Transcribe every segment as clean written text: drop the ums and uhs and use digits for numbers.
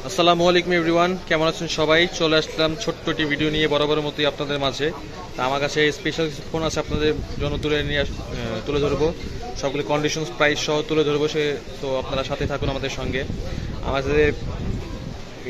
আসসালামু আলাইকুম এভরিওয়ান, কেমন আছেন সবাই? চলে আসলাম ছোট্ট একটি ভিডিও নিয়ে বরাবরের মতোই আপনাদের মাঝে। তা আমার কাছে স্পেশাল কিছু ফোন আছে, আপনাদের জন্য তুলে ধরবো সবগুলো কন্ডিশনস প্রাইস সহ তুলে ধরবো। তো আপনারা সাথে থাকুন আমাদের সঙ্গে। আমাদের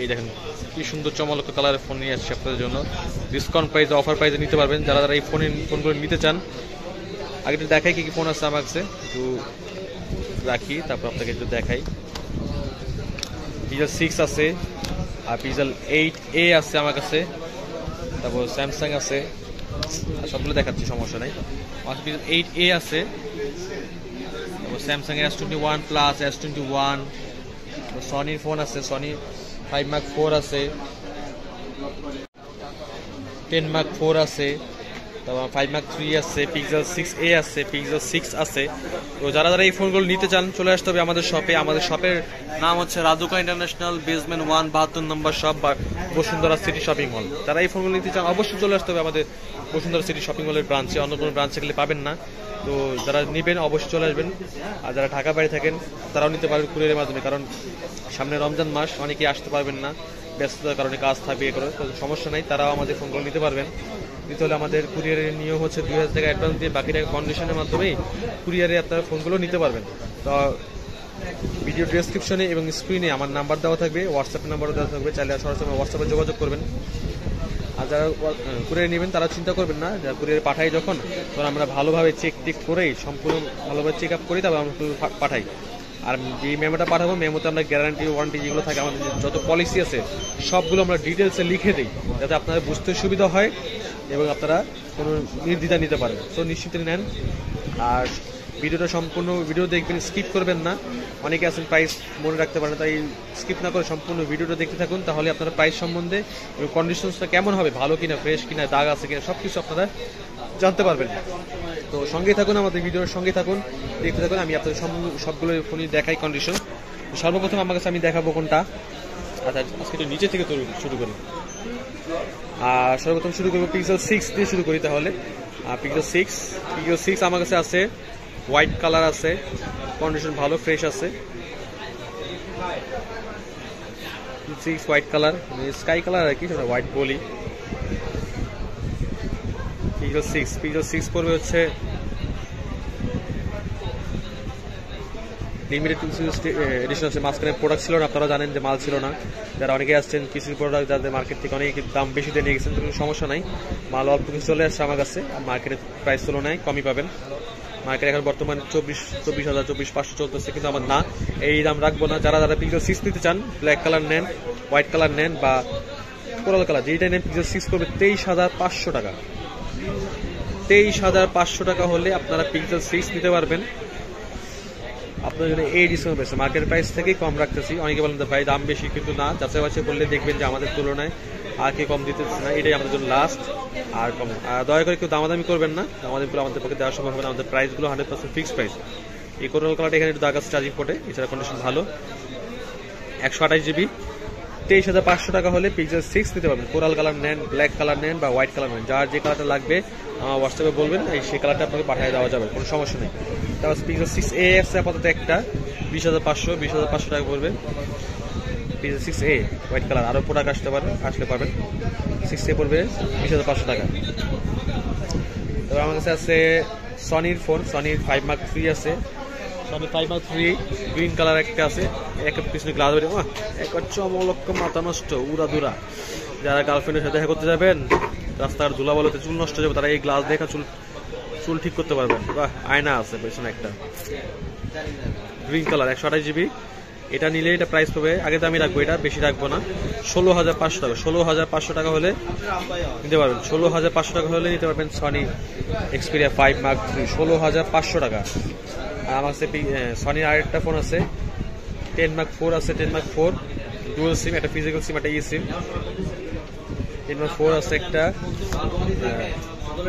এই দেখেন কি সুন্দর চমৎকার কালারের ফোন নিয়ে আসছে আপনাদের জন্য। ডিসকাউন্ট প্রাইসে, অফার প্রাইসে নিতে পারবেন যারা যারা এই ফোনগুলো নিতে চান। আগে একটু দেখাই কি কি ফোন আছে আমার কাছে, একটু রাখি তারপর আপনাকে একটু দেখাই। পিক্সেল 6 আছে, আর পিক্সেল 8A আছে আমার কাছে, তারপর স্যামসাং আছে, সবগুলো দেখাচ্ছি সমস্যা নাই। আমার পিক্সেল 8A আছে, তারপর স্যামসাং এর S21 প্লাস, S21, সনির ফোন আছে, সনি 5 Mark 4 আছে, 10 Mark 4 আছে, তারপর 5 Mark 3 আছে, পিক্সেল 6A আছে, পিক্সেল 6 আছে। তো যারা যারা এই ফোনগুলো নিতে চান চলে আসতে হবে আমাদের শপে। আমাদের শপের নাম হচ্ছে রাজুকা ইন্টারন্যাশনাল, বেসমেন্ট 1, 72 নম্বর শপ, বা বসুন্ধরা সিটি শপিং মল। যারা এই ফোনগুলো নিতে চান অবশ্যই চলে আসতে হবে আমাদের বসুন্ধরা সিটি শপিং মলের ব্রাঞ্চে, অন্য কোনো ব্রাঞ্চে গেলে পাবেন না। তো যারা নেবেন অবশ্যই চলে আসবেন। আর যারা ঢাকা বাইরে থাকেন তারাও নিতে পারবেন কুরিয়ারের মাধ্যমে, কারণ সামনে রমজান মাস, অনেকেই আসতে পারবেন না, ব্যস্ততার কারণে কাজ থাকবে, এ করে সমস্যা নাই, তারাও আমাদের ফোনগুলো নিতে পারবেন। নিতে হলে আমাদের কুরিয়ারের নিয়ম হচ্ছে 2000 টাকা অ্যাডভান্স দিয়ে বাকি টাকা কন্ডিশনের মাধ্যমেই কুরিয়ারে আপনারা ফোনগুলো নিতে পারবেন। তো ভিডিও ডেসক্রিপশনে এবং স্ক্রিনে আমার নাম্বার দেওয়া থাকবে, হোয়াটসঅ্যাপ নাম্বারও দেওয়া থাকবে, চাইলে সরাসরি হোয়াটসঅ্যাপে যোগাযোগ করবেন। আর যারা কুরিয়ারে নেবেন তারা চিন্তা করবেন না, যারা কুরিয়ারে পাঠাই যখন, তখন আমরা ভালোভাবে চেক করেই, সম্পূর্ণ ভালোভাবে চেক আপ করি, তবে আমরা পাঠাই। আর যে মেমোটা পাঠাবো, মেমোতে আমরা গ্যারান্টি, ওয়ারেন্টি যেগুলো থাকে, আমাদের যত পলিসি আছে সবগুলো আমরা ডিটেলসে লিখে দিই, যাতে আপনাদের বুঝতে সুবিধা হয় এবং আপনারা কোনো নির্দ্বিধা নিতে পারেন। তো নিশ্চিত নেন। আর ভিডিওটা সম্পূর্ণ ভিডিও দেখবেন, স্কিপ করবেন না। অনেকে আছেন প্রাইস মনে রাখতে পারেন, তাই স্কিপ না করে সম্পূর্ণ ভিডিওটা দেখতে থাকুন, তাহলে আপনারা প্রাইস সম্বন্ধে এবং কন্ডিশনসটা কেমন হবে, ভালো কিনা, ফ্রেশ কিনা, দাগ আছে কিনা, সব কিছু আপনারা জানতে পারবেন। তো সঙ্গেই থাকুন, আমাদের ভিডিওর সঙ্গে থাকুন, দেখতে থাকুন। আমি আপনাদের সবগুলো ফোনই দেখাই কন্ডিশন। সর্বপ্রথম আমার কাছে আমি দেখাবো কোনটা। আচ্ছা, আজকে একটু নিচে থেকে শুরু করি। আর সর্বপ্রথম শুরু করবো পিক্সেল 6 দিয়ে শুরু করি তাহলে। পিক্সেল 6 আমার কাছে আছে, হোয়াইট কালার আছে, কন্ডিশন ভালো, ফ্রেশ আছে। 6 হোয়াইট কালার, স্কাই কালার আর কি, সেটা হোয়াইট বলি। পিক্সেল 6 পড়বে হচ্ছে লিমিটেড এডিশন আছে। মাঝখানে প্রোডাক্ট ছিল না, আপনারা জানেন যে মাল ছিল না। যারা অনেকে আসছেন কিছু প্রোডাক্ট যাদের মার্কেট থেকে অনেক দাম বেশি দিয়ে নিয়ে গেছেন, কোনো সমস্যা নাই, মাল অল্প কিছু চলে আসছে আমার কাছে। আর মার্কেটের প্রাইস তুলনায় কমই পাবেন। মার্কেট এখন বর্তমানে 24,000, 24,500 চলতেছে, কিন্তু আমার না, এই দাম রাখবো না। যারা যারা পিক্সেল 6 নিতে চান, ব্ল্যাক কালার নেন, হোয়াইট কালার নেন বা কোরাল কালার, যেটা নেন, পিক্সেল 6 করবে 23,500 টাকা। 23,500 টাকা হলে আপনারা পিক্সেল 6 নিতে পারবেন। আপনার জন্য এই ডিসকাউন্ট পেয়েছে, মার্কেট প্রাইস থেকেই কম রাখতেছি। অনেকে বলেন ভাই দাম বেশি, কিন্তু না, যাচাই বাছাই করলে দেখবেন যে আমাদের তুলনায় আর কে কম দিতেছে না, এটাই আমাদের জন্য লাস্ট। আর কম, দয়া করে কেউ দামাদামি করবেন না, দামাদামি করে আমাদের পক্ষে দেওয়া সম্ভব হবে না। আমাদের প্রাইসগুলো 100% ফিক্সড প্রাইস। এই কোরাল কালারটা এখানে একটু দাগ আছে চার্জিং পোর্টে, এছাড়া কন্ডিশন ভালো। 128 GB, 23,500 টাকা হলে পিক্সেল 6 নিতে পারবেন। কোরাল কালার নেন, ব্ল্যাক কালার নেন বা হোয়াইট কালার নেন, যার যে কালারটা লাগবে আমার হোয়াটসঅ্যাপে বলবেন, সেই কালারটা আপনাকে পাঠিয়ে দেওয়া যাবে, কোনো সমস্যা নেই। তারপর পিক্সেল 6A আছে আপাতত একটা, 20,500 টাকা পড়বে। পিক্সেল 6A হোয়াইট কালার, আরও প্রোডাক্ট আসলে পাবেন। 6A পড়বে 20,500 টাকা। তবে আমার কাছে আছে সনির ফোন, সনির 5 Mark 3 আছে, সনি 5 Mark 3 গ্রিন কালার একটা আছে, একটা পিছনে গ্লাস বেরিয়ে, একবার চমলক্ষ, মাথা নষ্ট, উড়াদুরা। যারা গার্লফ্রেন্ডের সাথে দেখা করতে যাবেন, রাস্তার ধুলা বলতে চুল নষ্ট হয়ে যাবে, তারা এই গ্লাস দেখা চুল ঠিক করতে পারবেন। বাহ, আয়না আছে পেছনে একটা, গ্রিন কালার, 128 GB। এটা নিলে এটা প্রাইস পাবে, আগে তো আমি রাখবো, এটা বেশি রাখবো না, 16,500 টাকা। 16,500 টাকা হলে নিতে পারবেন। 16,500 টাকা হলে নিতে পারবেন সনি এক্সপিরিয়া 5 Mark 3, 16,500 টাকা। আর আমার কাছে সনির আরেকটা ফোন আছে, 10 Mark 4 আছে, 10 Mark 4 ডুয়াল সিম, একটা ফিজিক্যাল সিম, একটা ই সিম। 10 Mark 4 আছে একটা,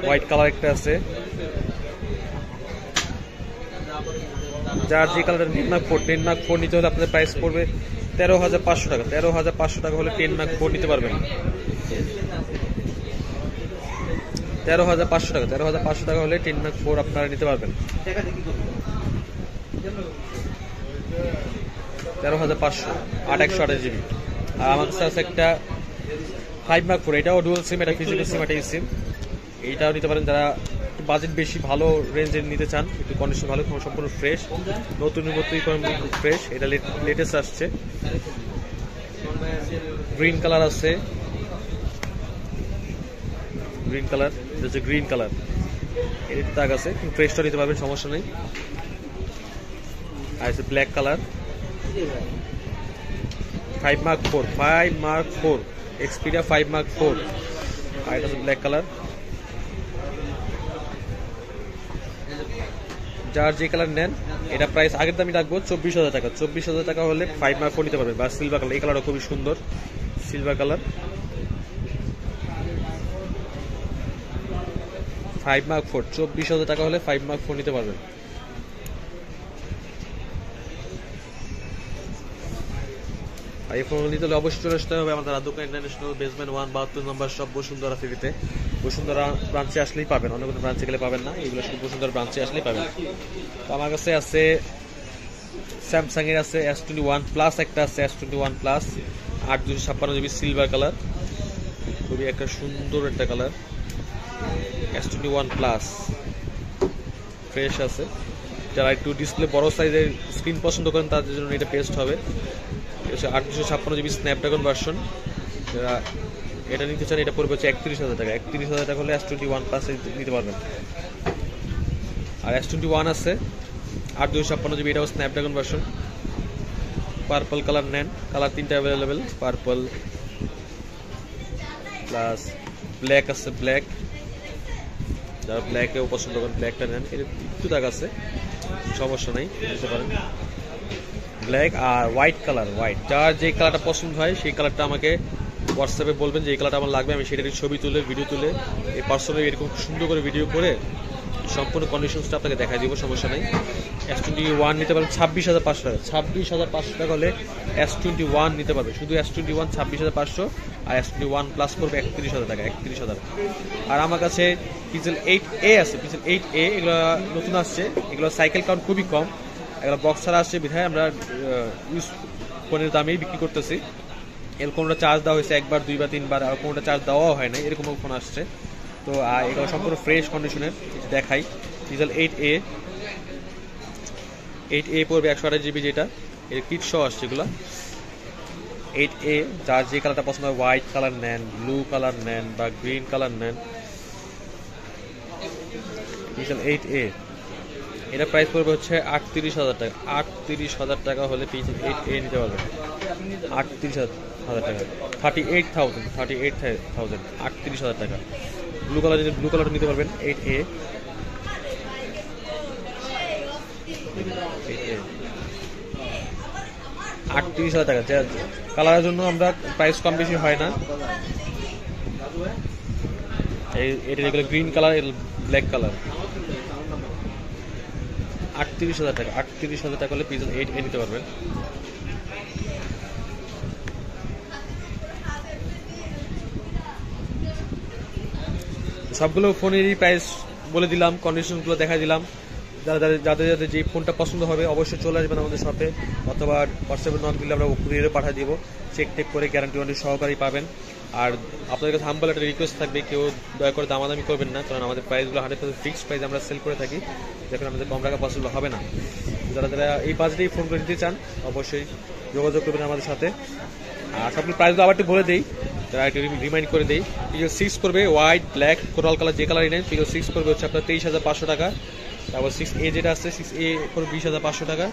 হোয়াইট কালার একটা আছে। যার যে কালারটা 10 Mark 4 নিতে হলে আপনাদের প্রাইস পড়বে 13,500 টাকা। 13,500 টাকা হলে 10 Mark 4 নিতে পারবেন। 13,500 টাকা, 13,500 টাকা হলে 10 Mark 4 আপনারা নিতে পারবেন। 13,500, 8 128 GB। আর আমার কাছে আছে একটা 5 Mark 4, এটাও ডুয়াল সিম, এটা ফিজিক্যাল সিম, এটা সিম। এইটাও নিতে পারেন যারা বাজেট বেশি, ভালো রেঞ্জের নিতে চান, একটু কন্ডিশন ভালো, সম্পূর্ণ ফ্রেশ, নতুন ফ্রেশ। এটা লেটেস্ট আসছে। গ্রিন কালার আছে, গ্রিন কালার, এটা হচ্ছে গ্রিন কালার, এর তাগ আছে, ফ্রেশটা নিতে পারবেন, সমস্যা নেই। আর আছে black colour, 5 Mark 4, Xperia 5 Mark 4। আর এটা হচ্ছে ব্ল্যাক কালার। যার যে কালার নেন, এটা প্রাইস আগের দামই রাখবো 24,000 টাকা। 24,000 টাকা হলে 5 Mark 4 নিতে পারবেন। বা সিলভার কালার, এই কালারটা খুবই সুন্দর, সিলভার কালার। 5 Mark 4, 24,000 টাকা হলে 5 Mark 4 নিতে পারবেন। আর এই ফোন নিতে হলে অবশ্যই চলে আসতে হবে আমাদের রাধুকা ইন্টারন্যাশনাল, বেসমেন্ট 1, 72 নম্বর শপ, বসুন্ধরা সিটিতে। বসুন্ধরা ব্রাঞ্চে আসলেই পাবেন, অন্য কোনো ব্রাঞ্চে গেলে পাবেন না, এগুলো শুধু বসুন্ধরা ব্রাঞ্চে আসলেই পাবেন। তো আমার কাছে আছে স্যামসাং এর আছে S21 প্লাস, একটা আছে S21 plus 8/256 GB silver colour, খুবই একটা সুন্দর একটা কালার। S21 প্লাস ফ্রেশ আছে। যারা একটু ডিসপ্লে বড় সাইজের স্ক্রিন পছন্দ করেন তাদের জন্য এটা বেস্ট হবে। 8/256 GB স্ন্যাপড্রাগন ভার্সন, যারা এটা নিতে চান এটা পড়বে হচ্ছে 31,000 টাকা। 31,000 টাকা হলে S21 প্লাস নিতে পারবেন। আর S21 আছে 8/256 GB, এটাও স্ন্যাপড্রাগন ভার্সন। পার্পল কালার নেন, কালার 3টা অ্যাভেলেবেল, পার্পল প্লাস ব্ল্যাক আছে, ব্ল্যাক, যারা ব্ল্যাকেও পছন্দ করেন ব্ল্যাকটা নেন, এর একটু দাগ আছে, সমস্যা নেই, নিতে পারেন। ব্ল্যাক আর হোয়াইট কালার, হোয়াইট, যার যে কালারটা পছন্দ হয় সেই কালারটা আমাকে হোয়াটসঅ্যাপে বলবেন যে এই কালারটা আমার লাগবে, আমি সেটারই ছবি তুলে ভিডিও তুলে এই পার্সোনালি এরকম সুন্দর করে ভিডিও করে সম্পূর্ণ কন্ডিশনসটা আপনাকে দেখা দিব, সমস্যা নেই। S21 নিতে পারবেন 26,500 টাকা। 26,500 টাকা হলে S21 নিতে পারবে, শুধু S21 26,500, আর S21 প্লাস করবে 31,000 টাকা, 31,000। আর আমার কাছে পিক্সেল 8A আছে, পিক্সেল 8A, এগুলো নতুন আসছে, এগুলো সাইকেল কাউন্ট খুবই কম, এগুলো বক্স ছাড়া আসছে বিধায় আমরা ইউজ ফোনের দামেই বিক্রি করতেছি। এর কোনোটা চার্জ দেওয়া হয়েছে 1 বার 2 বার 3 বার, আর কোনোটা চার্জ দেওয়াও হয় না, এরকম ফোন আসছে। তো এগুলো সম্পূর্ণ ফ্রেশ কন্ডিশনের, দেখাই। পিক্সেল 8A পড়বে 128 GB, যেটা এর কিট সহ আসছে এগুলো। 8A, যার যে কালারটা পছন্দ হয়, হোয়াইট কালার নেন, ব্লু কালার নেন বা গ্রিন কালার নেন, পিক্সেল 8A, এটা প্রাইস পড়বে হচ্ছে 38,000 টাকা। 38,000 টাকা হলে পিক্সেল 8A নিতে পারবেন। 38,000 টাকা, 38,000, 38,000 টাকা। ব্লু কালার, ব্লু কালারটা নিতে পারবেন 8A। 38,000 টাকা, কালারের জন্য আমরা প্রাইস কম বেশি হয় না। এটা যেগুলো গ্রিন কালার, ব্ল্যাক কালার, 38,000 টাকা। 38,000 টাকা হলে পিক্সেল 8A নিতে পারবেন। সবগুলো ফোনেরই প্রাইস বলে দিলাম, কন্ডিশনগুলো দেখা দিলাম। যাদের যাদের যে ফোনটা পছন্দ হবে অবশ্যই চলে আসবেন আমাদের শপে, অথবা হোয়াটসঅ্যাপে নক দিলে আমরা কুরিয়ারে পাঠিয়ে দিব, চেক টেক করে গ্যারান্টি ওয়ারেন্টি সহকারেই পাবেন। আর আপনাদের কাছে হাম্বল একটা রিকোয়েস্ট থাকবে, কেউ দয়া করে দামাদামি করবেন না, কারণ আমাদের প্রাইসগুলো 100% ফিক্সড প্রাইস আমরা সেল করে থাকি, যেখানে আমাদের কম টাকা পসিবল হবে না। যারা যারা এই বাজেটেই ফোন করে নিতে চান অবশ্যই যোগাযোগ করবেন আমাদের সাথে। আর সবগুলো প্রাইসগুলো আবার একটু বলে দিই, যারা একটু রিমাইন্ড করে দিই। পিক্সেল 6 করবে হোয়াইট, ব্ল্যাক, কোরাল কালার, যে কালারই নেন, পিক্সেল 6 করবে হচ্ছে আপনার 23,500 টাকা। তারপর 6A যেটা আছে, 6A পড়বে 20,500 টাকা।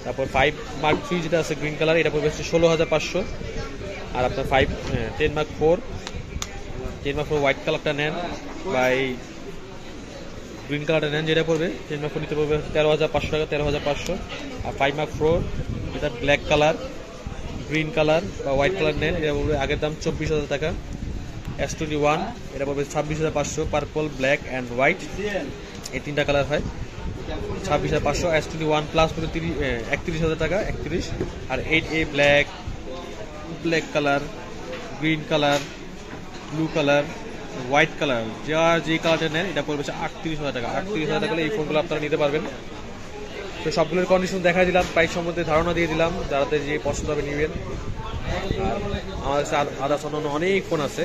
তারপর 5 Mark 3 যেটা আছে গ্রিন কালার, এটা পড়বে হচ্ছে 16,500। আর আপনার 10 Mark 4 হোয়াইট কালারটা নেন বা এই গ্রিন কালারটা নেন, যেটা পড়বে 10 Mark 4 নিতে পড়বে 13,500 টাকা, 13,500। আর 5 Mark 4 যেটা ব্ল্যাক কালার, গ্রিন কালার বা হোয়াইট কালার নেন, এটা পড়বে আগের দাম 24,000 টাকা। S21 এটা পড়বে 26,500, পার্পল, ব্ল্যাক অ্যান্ড হোয়াইট, এই 3টা কালার হয়, 26,500। S21 প্লাস পড়বে 31,000 টাকা, 31। আর 8A black, black colour, green colour, blue colour, white colour, যার যে কালারটা নেন এটা পড়বে 38,000 টাকা। 38,000 টাকা হলে এই ফোনগুলো আপনারা নিতে পারবেন। তো সবগুলোর কন্ডিশন দেখা দিলাম, প্রাইস সম্বন্ধে ধারণা দিয়ে দিলাম, যাদের যে পছন্দ হবে নেবেন। আর আমার কাছে আদার্স অন্যান্য অনেক ফোন আছে,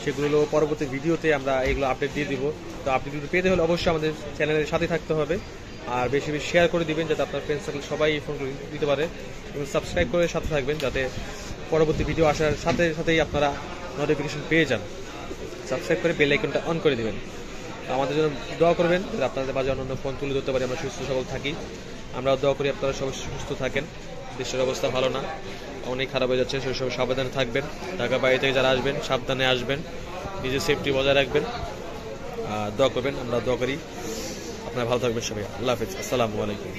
সেগুলো পরবর্তী ভিডিওতে আমরা এগুলো আপডেট দিয়ে দিব। তো আপডেটগুলো পেতে হলে অবশ্যই আমাদের চ্যানেলের সাথে থাকতে হবে, আর বেশি বেশি শেয়ার করে দিবেন যাতে আপনার ফ্রেন্ড সার্কেল সবাই এই ফোনগুলো দিতে পারে, এবং সাবস্ক্রাইব করে সাথে থাকবেন যাতে পরবর্তী ভিডিও আসার সাথে সাথেই আপনারা নোটিফিকেশন পেয়ে যান। সাবস্ক্রাইব করে বেল আইকনটা অন করে দিবেন। আমাদের জন্য দোয়া করবেন যাতে আপনাদের মাঝে অন্যান্য ফোন তুলে ধরতে পারি, আমরা সুস্থ সবল থাকি। আমরাও দোয়া করি আপনারা সবাই সুস্থ থাকেন। দেশের অবস্থা ভালো না, অনেক খারাপ হয়ে যাচ্ছে, সেই সব সাবধানে থাকবেন। ঢাকা বাইরে থেকে যারা আসবেন সাবধানে আসবেন, নিজের সেফটি বজায় রাখবেন, দোয়া করবেন। আমরা দোয়া করি আপনারা ভালো থাকবেন সবাই। আল্লাহ হাফেজ, আসসালামু আলাইকুম।